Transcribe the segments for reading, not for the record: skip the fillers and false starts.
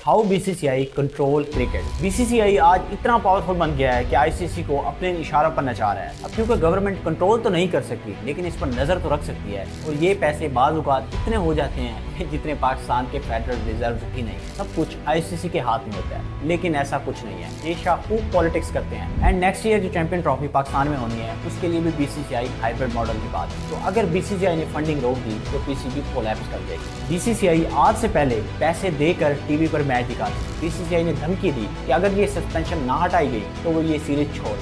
How BCCI control cricket. BCCI आज इतना powerful बन गया है कि आईसीसी को अपने इशारों पर नचा रहा है। अब क्योंकि गवर्नमेंट कंट्रोल तो नहीं कर सकती, लेकिन इस पर नजर तो रख सकती है। और ये पैसे बाज़ औक़ात इतने हो जाते हैं कि जितने पाकिस्तान के फेडरल रिजर्व भी नहीं। सब कुछ आईसीसी के हाथ में होता है, लेकिन ऐसा कुछ नहीं है। ये शाह खूब पॉलिटिक्स करते हैं। एंड नेक्स्ट ईयर जो चैंपियन ट्रॉफी पाकिस्तान में होनी है, उसके लिए भी बीसीसीआई हाइब्रिड मॉडल की बात है। तो अगर बीसीसीआई ने फंडिंग रोक दी तो पीसीबी कोलैप्स कर जाएगी। बीसीसीआई आज से पहले पैसे देकर टीवी पर मैच दिखाती। बीसीसीआई ने धमकी दी कि अगर ये सस्पेंशन ना हटाई गई तो वो ये सीरीज छोड़।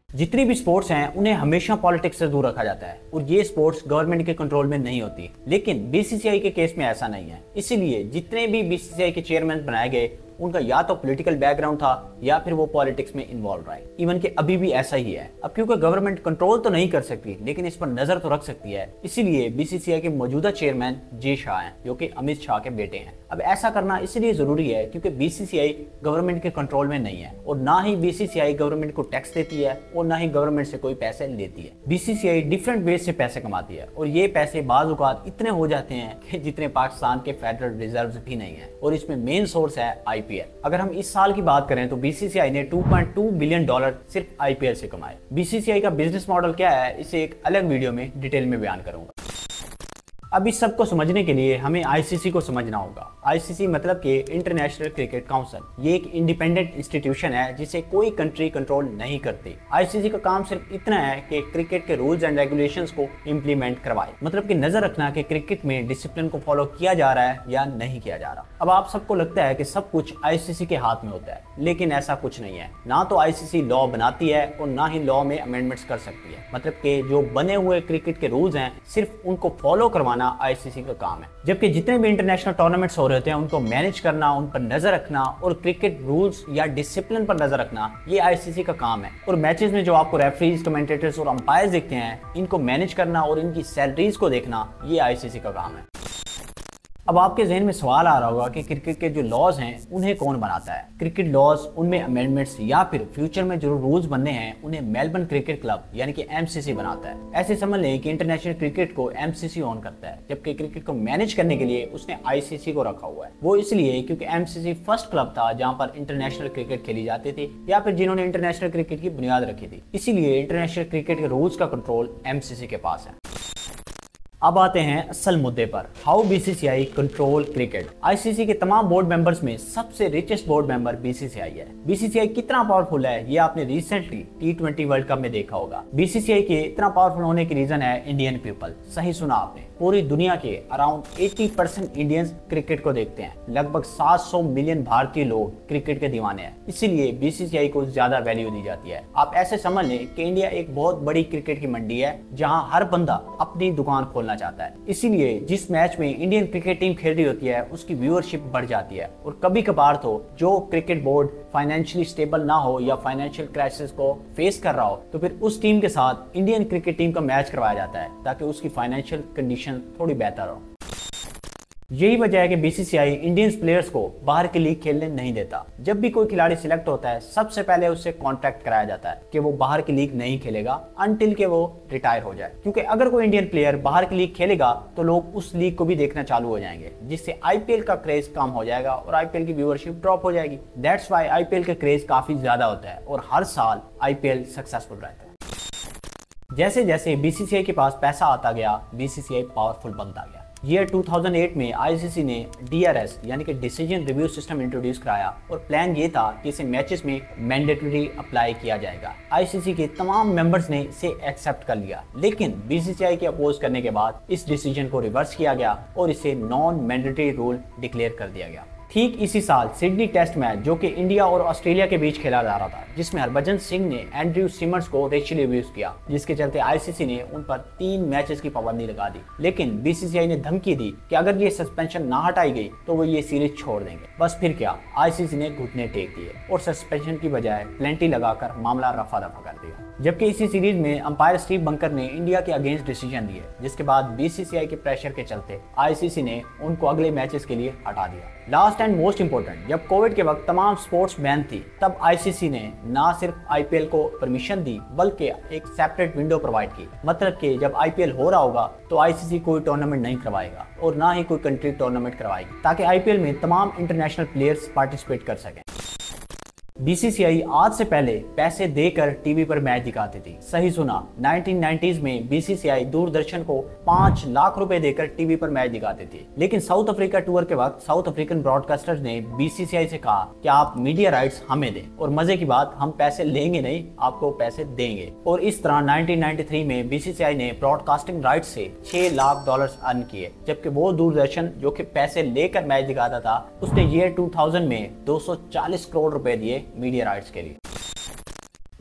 जितनी भी स्पोर्ट्स हैं उन्हें हमेशा पॉलिटिक्स से दूर रखा जाता है और ये स्पोर्ट्स गवर्नमेंट के कंट्रोल में नहीं होती। लेकिन बीसीसीआई के केस में ऐसा नहीं है। इसीलिए जितने भी बीसीसीआई के चेयरमैन बनाए गए उनका या तो पॉलिटिकल बैकग्राउंड था या फिर वो पॉलिटिक्स में इन्वॉल्व रहे। इवन कि अभी भी ऐसा ही है। अब क्योंकि गवर्नमेंट कंट्रोल तो नहीं कर सकती, लेकिन इस पर नजर तो रख सकती है। इसीलिए बीसीसीआई के मौजूदा चेयरमैन जे शाह हैं, जो कि अमित शाह के बेटे हैं। अब ऐसा करना इसलिए जरूरी है क्योंकि बीसीसीआई गवर्नमेंट के कंट्रोल में नहीं है और ना ही बीसीसीआई गवर्नमेंट को टैक्स देती है और ना ही गवर्नमेंट से कोई पैसे लेती है। बीसीसीआई डिफरेंट वेज से पैसे कमाती है और ये पैसे बाज़ औक़ात इतने हो जाते हैं कि जितने पाकिस्तान के फेडरल रिजर्व भी नहीं है। और इसमें मेन सोर्स है आईपीएल। अगर हम इस साल की बात करें तो बीसीसीआई ने $2.2 बिलियन सिर्फ आईपीएल से कमाए। बीसीसीआई का बिजनेस मॉडल क्या है, इसे एक अलग वीडियो में डिटेल में बयान करूंगा। अब इस सब को समझने के लिए हमें आईसीसी को समझना होगा। आईसीसी मतलब कि इंटरनेशनल क्रिकेट काउंसिल। ये एक इंडिपेंडेंट इंस्टीट्यूशन है जिसे कोई कंट्री कंट्रोल नहीं करती। आईसीसी का काम सिर्फ इतना है कि क्रिकेट के रूल्स एंड रेगुलेशंस को इम्प्लीमेंट करवाए, मतलब कि नजर रखना कि क्रिकेट में डिसिप्लिन को फॉलो किया जा रहा है या नहीं किया जा रहा। अब आप सबको लगता है कि सब कुछ आईसीसी के हाथ में होता है, लेकिन ऐसा कुछ नहीं है। ना तो आईसीसी लॉ बनाती है और ना ही लॉ में अमेंडमेंट्स कर सकती है। मतलब कि जो बने हुए क्रिकेट के रूल्स हैं सिर्फ उनको फॉलो करवाना आईसीसी का काम है। जबकि जितने भी इंटरनेशनल टूर्नामेंट्स हो रहे होते हैं उनको मैनेज करना, उन पर नजर रखना और क्रिकेट रूल्स या डिसिप्लिन पर नजर रखना, ये आईसीसी का काम है। और मैचेस में जो आपको रेफरीज, कमेंटेटर्स और अंपायर्स दिखते हैं, इनको मैनेज करना और इनकी सैलरीज को देखना, ये आईसीसी का काम है। अब आपके जहन में सवाल आ रहा होगा कि क्रिकेट के जो लॉज हैं उन्हें कौन बनाता है। क्रिकेट लॉज, उनमें अमेंडमेंट्स या फिर फ्यूचर में जो रूल्स बनने हैं उन्हें मेलबर्न क्रिकेट क्लब यानी कि एमसीसी बनाता है। ऐसे समझ लें कि इंटरनेशनल क्रिकेट को एमसीसी ऑन करता है, जबकि क्रिकेट को मैनेज करने के लिए उसने आईसीसी को रखा हुआ है। वो इसलिए क्योंकि एमसीसी फर्स्ट क्लब था जहाँ पर इंटरनेशनल क्रिकेट खेली जाती थी या फिर जिन्होंने इंटरनेशनल क्रिकेट की बुनियाद रखी थी। इसीलिए इंटरनेशनल क्रिकेट के रूल्स का कंट्रोल एमसीसी के पास है। अब आते हैं असल मुद्दे पर, how BCCI control cricket. ICC के तमाम बोर्ड मेंबर्स में सबसे रिचेस्ट बोर्ड मेंबर बीसीसीआई है। बीसीसीआई कितना पावरफुल है ये आपने रिसेंटली T20 वर्ल्ड कप में देखा होगा। बीसीसीआई के इतना पावरफुल होने की रीजन है इंडियन पीपल। सही सुना आपने, पूरी दुनिया के अराउंड 80% इंडियंस क्रिकेट को देखते हैं। लगभग 700 मिलियन भारतीय लोग क्रिकेट के दीवाने हैं। इसीलिए बीसीसीआई को ज्यादा वैल्यू दी जाती है। आप ऐसे समझ लें कि इंडिया एक बहुत बड़ी क्रिकेट की मंडी है जहां हर बंदा अपनी दुकान खोलना चाहता है। इसीलिए जिस मैच में इंडियन क्रिकेट टीम खेल रही होती है उसकी व्यूअरशिप बढ़ जाती है। और कभी कभार तो जो क्रिकेट बोर्ड फाइनेंशियली स्टेबल ना हो या फाइनेंशियल क्राइसिस को फेस कर रहा हो, तो फिर उस टीम के साथ इंडियन क्रिकेट टीम का मैच करवाया जाता है ताकि उसकी फाइनेंशियल कंडीशन थोड़ी बेहतर हो। यही वजह है कि बीसीसीआई इंडियंस प्लेयर्स को बाहर की लीग खेलने नहीं देता। जब भी कोई खिलाड़ी सिलेक्ट होता है सबसे पहले उससे कॉन्ट्रैक्ट कराया जाता है कि वो बाहर की लीग नहीं खेलेगा अनटिल के वो रिटायर हो जाए। क्योंकि अगर कोई इंडियन प्लेयर बाहर की लीग खेलेगा तो लोग उस लीग को भी देखना चालू हो जाएंगे, जिससे आईपीएल का क्रेज कम हो जाएगा और आईपीएल की व्यूअरशिप ड्रॉप हो जाएगी। दैट्स व्हाई आईपीएल का क्रेज काफी ज्यादा होता है और हर साल आईपीएल सक्सेसफुल रहता है। जैसे जैसे बीसीसीआई के पास पैसा आता गया, बीसीसीआई पावरफुल बनता गया। ईयर 2008 में आईसीसी ने डीआरएस यानी कि डिसीजन रिव्यू सिस्टम इंट्रोड्यूस कराया और प्लान ये था कि इसे मैचेस में मैंडेटरी अप्लाई किया जाएगा। आईसीसी के तमाम मेंबर्स ने इसे एक्सेप्ट कर लिया, लेकिन बीसीसीआई के अपोज करने के बाद इस डिसीजन को रिवर्स किया गया और इसे नॉन मैंडेटरी रूल डिक्लेयर कर दिया गया। ठीक इसी साल सिडनी टेस्ट मैच जो कि इंडिया और ऑस्ट्रेलिया के बीच खेला जा रहा था, जिसमें हरभजन सिंह ने एंड्रयू सिमर्स को रेशियली अब्यूज किया, जिसके चलते आईसीसी ने उन पर 3 मैचेस की पाबंदी लगा दी। लेकिन बीसीसीआई ने धमकी दी कि अगर ये सस्पेंशन ना हटाई गई तो वो ये सीरीज छोड़ देंगे। बस फिर क्या, आईसीसी ने घुटने टेक दिए और सस्पेंशन की बजाय प्लेंटी लगाकर मामला रफा दफा कर दिया। जबकि इसी सीरीज में अंपायर स्टीव बंकर ने इंडिया के अगेंस्ट डिसीजन दिए, जिसके बाद बीसीसीआई के प्रेशर के चलते आईसीसी ने उनको अगले मैचेस के लिए हटा दिया। लास्ट एंड मोस्ट इंपॉर्टेंट, जब कोविड के वक्त तमाम स्पोर्ट्स बैन थी, तब आईसीसी ने ना सिर्फ आईपीएल को परमिशन दी बल्कि एक सेपरेट विंडो प्रोवाइड की। मतलब कि जब आईपीएल हो रहा होगा तो आईसीसी कोई टूर्नामेंट नहीं करवाएगा और ना ही कोई कंट्री टूर्नामेंट करवाएगी, ताकि आईपीएल में तमाम इंटरनेशनल प्लेयर्स पार्टिसिपेट कर सकें। बीसीसीआई आज से पहले पैसे देकर टीवी पर मैच दिखाती थी। सही सुना, 1990s में बीसीसीआई दूरदर्शन को 5 लाख रुपए देकर टीवी पर मैच दिखाती थी। लेकिन साउथ अफ्रीका टूर के वक्त साउथ अफ्रीकन ब्रॉडकास्टर्स ने बीसीसीआई से कहा कि आप मीडिया राइट्स हमें दें, और मजे की बात, हम पैसे लेंगे नहीं, आपको पैसे देंगे। और इस तरह 1993 में बीसीसीआई ने ब्रॉडकास्टिंग राइट्स से $6 लाख अर्न किए, जबकि वो दूरदर्शन जो कि पैसे लेकर मैच दिखाता था, उसने ईयर 2000 में 240 करोड़ रुपए दिए मीडिया राइट्स के लिए।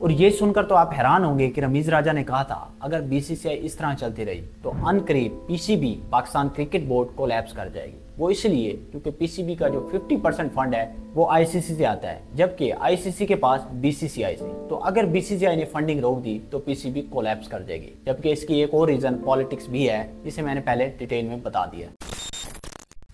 और ये सुनकर तो आप हैरान होंगे कि रमीज राजा ने कहा था अगर बीसीसीआई इस तरह चलती रही तो अनकरीब PCB Pakistan cricket board collapse कर जाएगी। वो इसलिए क्योंकि पीसीबी का जो 50% फंड है वो आईसीसी से आता है, जबकि आईसीसी के पास बीसीसीआई से। तो अगर बीसीसीआई ने फंडिंग रोक दी तो पीसीबी कोलैप्स कर जाएगी। जबकि इसकी एक और रीजन पॉलिटिक्स भी है, जिसे मैंने पहले डिटेल में बता दिया।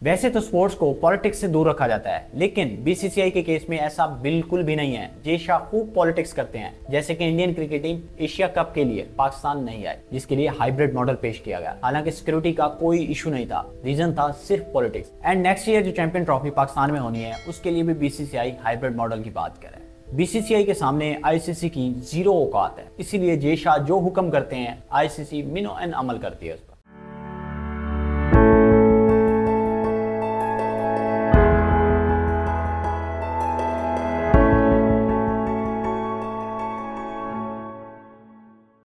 वैसे तो स्पोर्ट्स को पॉलिटिक्स से दूर रखा जाता है, लेकिन बीसीसीआई के केस में ऐसा बिल्कुल भी नहीं है। जे शाह खूब पॉलिटिक्स करते हैं, जैसे कि Indian cricket team Asia cup के लिए पाकिस्तान नहीं आई, जिसके लिए हाइब्रिड मॉडल पेश किया गया। हालांकि सिक्योरिटी का कोई इशू नहीं था, रीजन था सिर्फ पॉलिटिक्स। एंड नेक्स्ट ईयर जो चैंपियन ट्रॉफी पाकिस्तान में होनी है, उसके लिए भी बीसीसीआई हाइब्रिड मॉडल की बात करे। बीसीसीआई के सामने आईसीसी की जीरो औकात है, इसीलिए जे शाह जो हुक्म करते हैं आईसीसी मिनो एन अमल करती है।